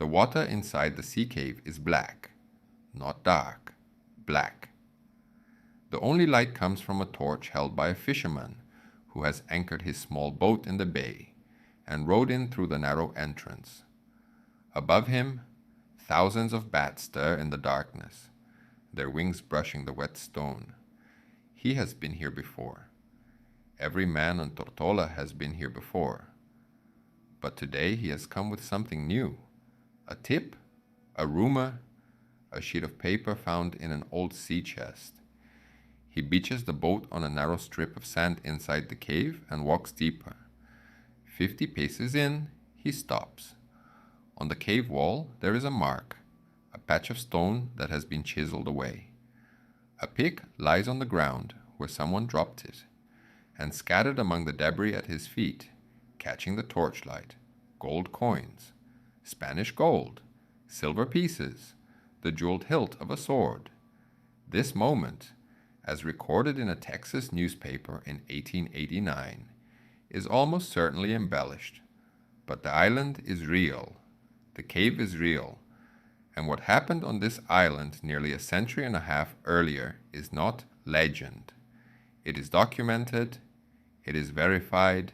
The water inside the sea cave is black, not dark, black. The only light comes from a torch held by a fisherman who has anchored his small boat in the bay and rowed in through the narrow entrance. Above him, thousands of bats stir in the darkness, their wings brushing the wet stone. He has been here before. Every man on Tortola has been here before. But today he has come with something new. A tip, a rumor, a sheet of paper found in an old sea chest. He beaches the boat on a narrow strip of sand inside the cave and walks deeper. 50 paces in, he stops. On the cave wall there is a mark, a patch of stone that has been chiseled away. A pick lies on the ground where someone dropped it, and scattered among the debris at his feet, catching the torchlight, gold coins, Spanish gold, silver pieces, the jeweled hilt of a sword. This moment, as recorded in a Texas newspaper in 1889, is almost certainly embellished. But the island is real, the cave is real, and what happened on this island nearly a century and a half earlier is not legend. It is documented, it is verified,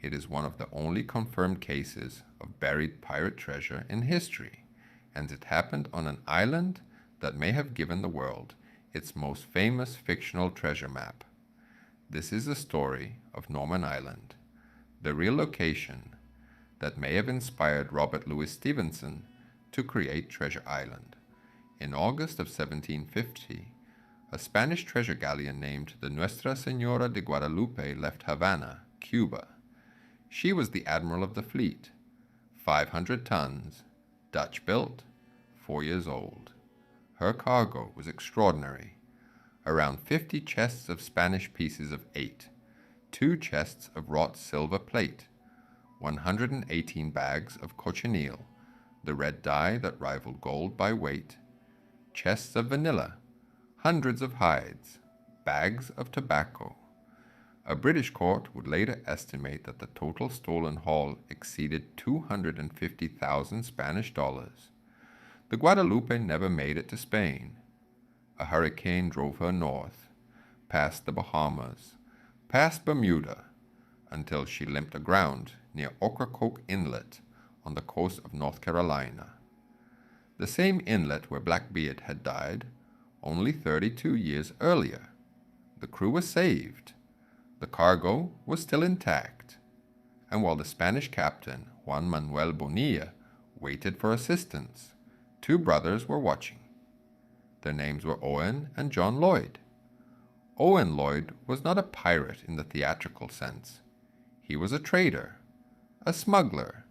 it is one of the only confirmed cases of buried pirate treasure in history, and it happened on an island that may have given the world its most famous fictional treasure map. This is the story of Norman Island, the real location that may have inspired Robert Louis Stevenson to create Treasure Island. In August of 1750, a Spanish treasure galleon named the Nuestra Señora de Guadalupe left Havana, Cuba. She was the admiral of the fleet, 500 tons, Dutch-built, 4 years old. Her cargo was extraordinary. Around 50 chests of Spanish pieces of 8, 2 chests of wrought silver plate, 118 bags of Cochineal, the red dye that rivaled gold by weight, chests of vanilla, hundreds of hides, bags of tobacco. A British court would later estimate that the total stolen haul exceeded 250,000 Spanish dollars. The Guadalupe never made it to Spain. A hurricane drove her north, past the Bahamas, past Bermuda, until she limped aground near Ocracoke Inlet on the coast of North Carolina. The same inlet where Blackbeard had died only 32 years earlier. The crew was saved. The cargo was still intact. And while the Spanish captain, Juan Manuel Bonilla, waited for assistance, 2 brothers were watching. Their names were Owen and John Lloyd. Owen Lloyd was not a pirate in the theatrical sense. He was a trader, a smuggler,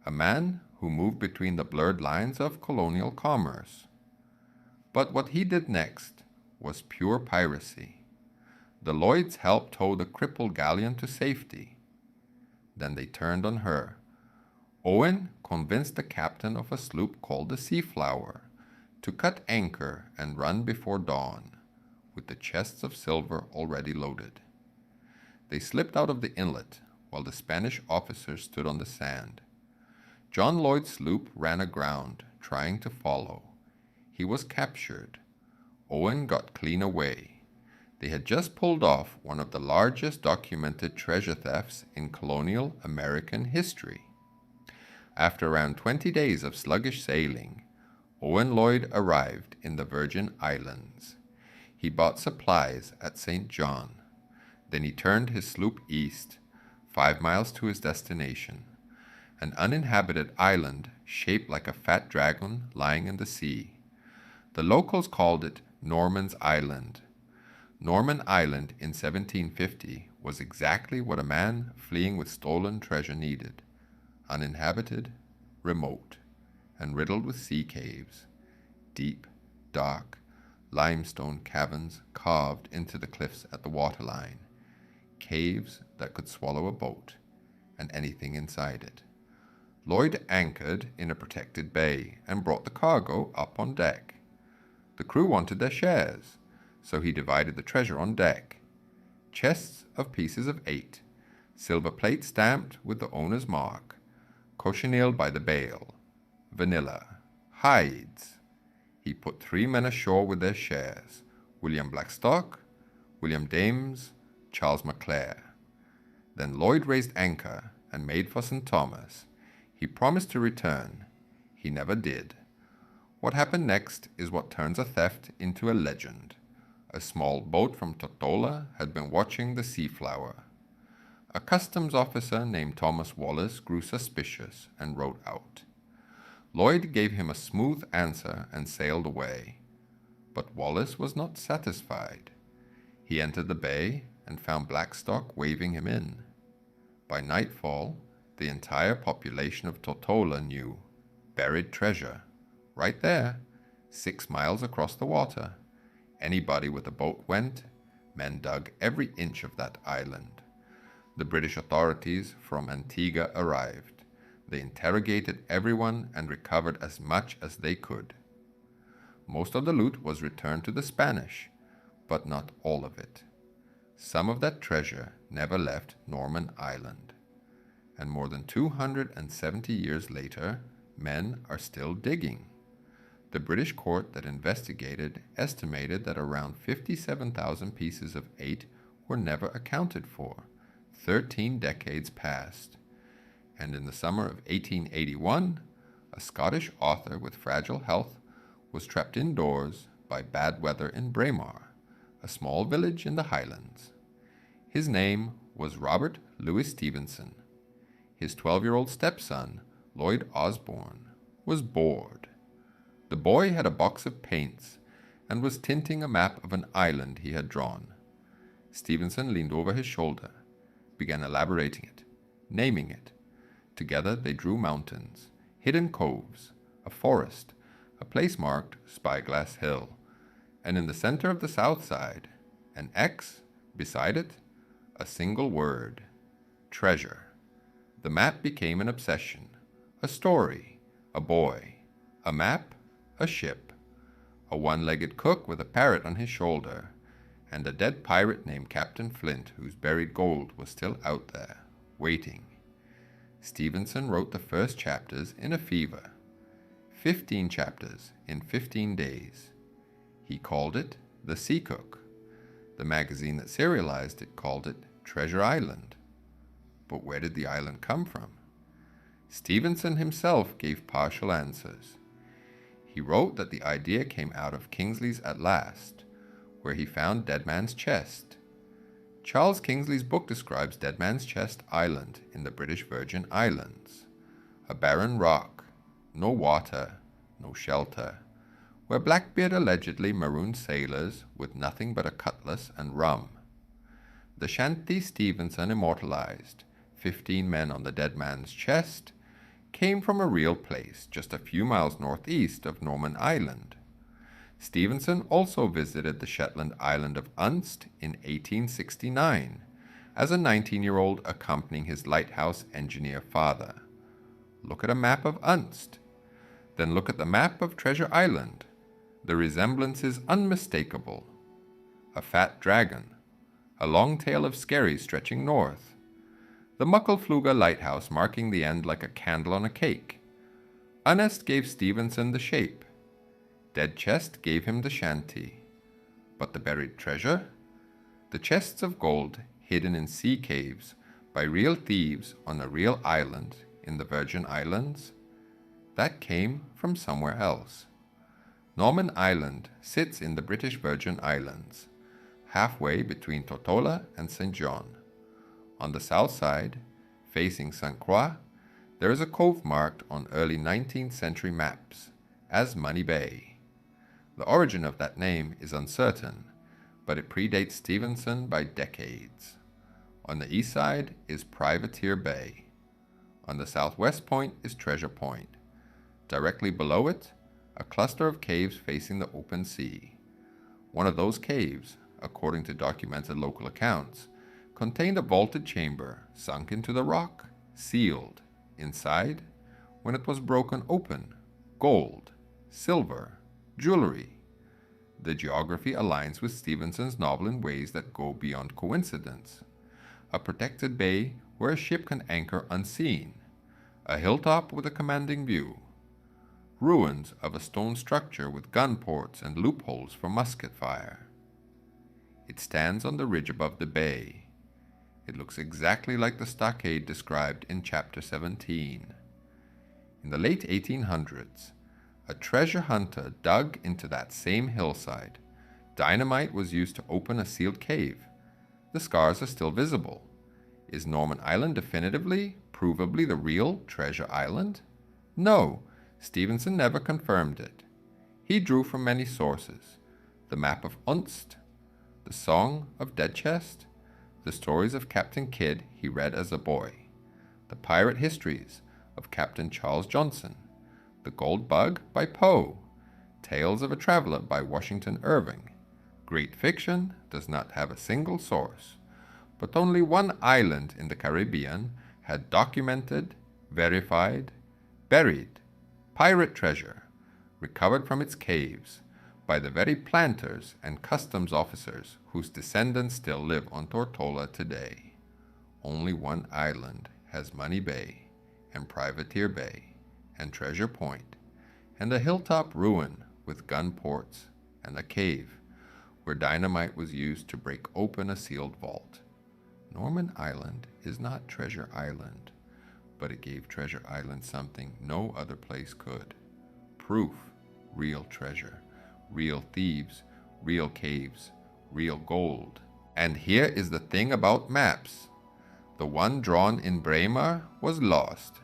a man who moved between the blurred lines of colonial commerce. But what he did next was pure piracy. The Lloyds helped tow the crippled galleon to safety. Then they turned on her. Owen convinced the captain of a sloop called the Seaflower to cut anchor and run before dawn, with the chests of silver already loaded. They slipped out of the inlet while the Spanish officers stood on the sand. John Lloyd's sloop ran aground, trying to follow. He was captured. Owen got clean away. They had just pulled off one of the largest documented treasure thefts in colonial American history. After around 20 days of sluggish sailing, Owen Lloyd arrived in the Virgin Islands. He bought supplies at St. John. Then he turned his sloop east, 5 miles to his destination, an uninhabited island shaped like a fat dragon lying in the sea. The locals called it Norman's Island. Norman Island in 1750 was exactly what a man fleeing with stolen treasure needed: uninhabited, remote, and riddled with sea caves, deep, dark, limestone caverns carved into the cliffs at the waterline, caves that could swallow a boat and anything inside it. Lloyd anchored in a protected bay and brought the cargo up on deck. The crew wanted their shares, so he divided the treasure on deck. Chests of pieces of 8, silver plate stamped with the owner's mark, Cochineal by the bale, vanilla, hides. He put 3 men ashore with their shares, William Blackstock, William Dames, Charles MacClare. Then Lloyd raised anchor and made for St. Thomas. He promised to return. He never did. What happened next is what turns a theft into a legend. A small boat from Tortola had been watching the Seaflower. A customs officer named Thomas Wallace grew suspicious and wrote out. Lloyd gave him a smooth answer and sailed away. But Wallace was not satisfied. He entered the bay and found Blackstock waving him in. By nightfall, the entire population of Tortola knew buried treasure. Right there, 6 miles across the water. Anybody with a boat went. Men dug every inch of that island. The British authorities from Antigua arrived. They interrogated everyone and recovered as much as they could. Most of the loot was returned to the Spanish, but not all of it. Some of that treasure never left Norman Island. And more than 270 years later, men are still digging. The British court that investigated estimated that around 57,000 pieces of 8 were never accounted for. 13 decades passed. And in the summer of 1881, a Scottish author with fragile health was trapped indoors by bad weather in Braemar, a small village in the Highlands. His name was Robert Louis Stevenson. His 12-year-old stepson, Lloyd Osborne, was bored. The boy had a box of paints and was tinting a map of an island he had drawn. Stevenson leaned over his shoulder, began elaborating it, naming it. Together they drew mountains, hidden coves, a forest, a place marked Spyglass Hill, and in the center of the south side, an X, beside it, a single word, treasure. The map became an obsession, a story, a boy, a map, a ship, a one-legged cook with a parrot on his shoulder, and a dead pirate named Captain Flint whose buried gold was still out there, waiting. Stevenson wrote the first chapters in a fever. 15 chapters in 15 days. He called it The Sea Cook. The magazine that serialized it called it Treasure Island. But where did the island come from? Stevenson himself gave partial answers. He wrote that the idea came out of Kingsley's At Last, where he found Dead Man's Chest. Charles Kingsley's book describes Dead Man's Chest Island in the British Virgin Islands. A barren rock, no water, no shelter, where Blackbeard allegedly marooned sailors with nothing but a cutlass and rum. The shanty Stevenson immortalized, 15 men on the Dead Man's Chest, came from a real place just a few miles northeast of Norman Island. Stevenson also visited the Shetland island of Unst in 1869 as a 19-year-old accompanying his lighthouse engineer father. Look at a map of Unst. Then look at the map of Treasure Island. The resemblance is unmistakable. A fat dragon, a long tail of skerries stretching north, the Mucklefluga lighthouse marking the end like a candle on a cake. Unst gave Stevenson the shape. Dead Chest gave him the shanty. But the buried treasure? The chests of gold hidden in sea caves by real thieves on a real island in the Virgin Islands? That came from somewhere else. Norman Island sits in the British Virgin Islands, halfway between Tortola and St. John. On the south side, facing St. Croix, there is a cove marked on early 19th century maps as Money Bay. The origin of that name is uncertain, but it predates Stevenson by decades. On the east side is Privateer Bay. On the southwest point is Treasure Point. Directly below it, a cluster of caves facing the open sea. One of those caves, according to documented local accounts, contained a vaulted chamber sunk into the rock, sealed. Inside, when it was broken open, gold, silver, jewelry. The geography aligns with Stevenson's novel in ways that go beyond coincidence. A protected bay where a ship can anchor unseen. A hilltop with a commanding view. ruins of a stone structure with gun ports and loopholes for musket fire. It stands on the ridge above the bay. It looks exactly like the stockade described in Chapter 17. In the late 1800s, a treasure hunter dug into that same hillside. Dynamite was used to open a sealed cave. The scars are still visible. Is Norman Island definitively, provably the real Treasure Island? No, Stevenson never confirmed it. He drew from many sources: the map of Unst, the Song of Deadchest, the stories of Captain Kidd he read as a boy, the pirate histories of Captain Charles Johnson, the Gold Bug by Poe, Tales of a Traveler by Washington Irving. Great fiction does not have a single source, but only one island in the Caribbean had documented, verified, buried pirate treasure, recovered from its caves by the very planters and customs officers whose descendants still live on Tortola today. Only one island has Money Bay, and Privateer Bay, and Treasure Point, and a hilltop ruin with gun ports, and a cave where dynamite was used to break open a sealed vault. Norman Island is not Treasure Island, but it gave Treasure Island something no other place could: proof, real treasure, real thieves, real caves, real gold. And here is the thing about maps. The one drawn in Braemar was lost.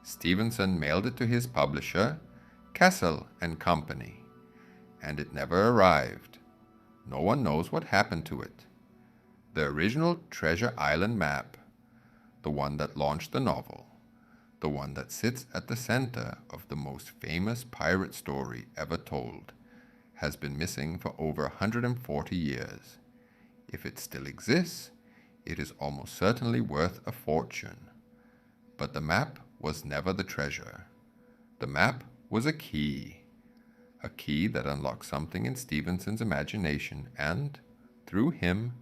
Stevenson mailed it to his publisher, Cassell and Company, and it never arrived. No one knows what happened to it. The original Treasure Island map, the one that launched the novel, the one that sits at the center of the most famous pirate story ever told, has been missing for over 140 years. If it still exists, it is almost certainly worth a fortune. But the map was never the treasure. The map was a key that unlocked something in Stevenson's imagination and, through him,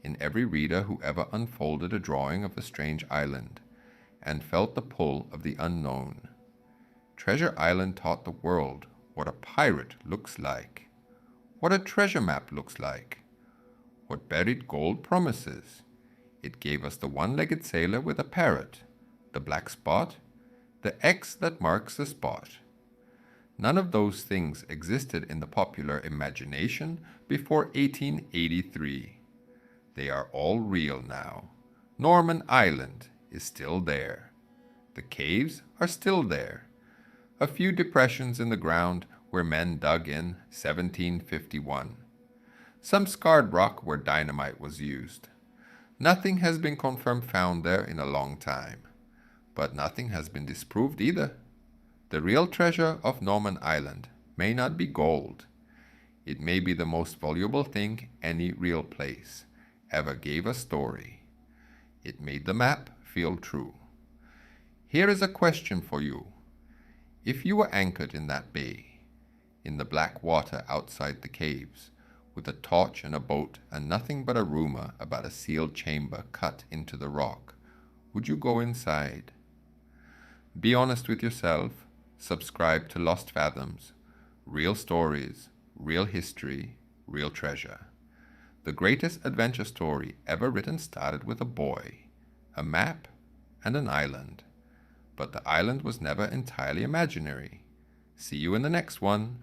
in every reader who ever unfolded a drawing of the strange island and felt the pull of the unknown. Treasure Island taught the world what a pirate looks like, what a treasure map looks like, what buried gold promises. It gave us the one-legged sailor with a parrot, the black spot, the X that marks the spot. None of those things existed in the popular imagination before 1883. They are all real now. Norman Island is still there. The caves are still there. A few depressions in the ground where men dug in 1751. Some scarred rock where dynamite was used. Nothing has been confirmed found there in a long time, but nothing has been disproved either. The real treasure of Norman Island may not be gold. It may be the most valuable thing any real place ever gave a story. It made the map feel true. Here is a question for you. If you were anchored in that bay, in the black water outside the caves, with a torch and a boat and nothing but a rumor about a sealed chamber cut into the rock, would you go inside? Be honest with yourself. Subscribe to Lost Fathoms. Real stories, real history, real treasure. The greatest adventure story ever written started with a boy, a map, and an island. But the island was never entirely imaginary. See you in the next one.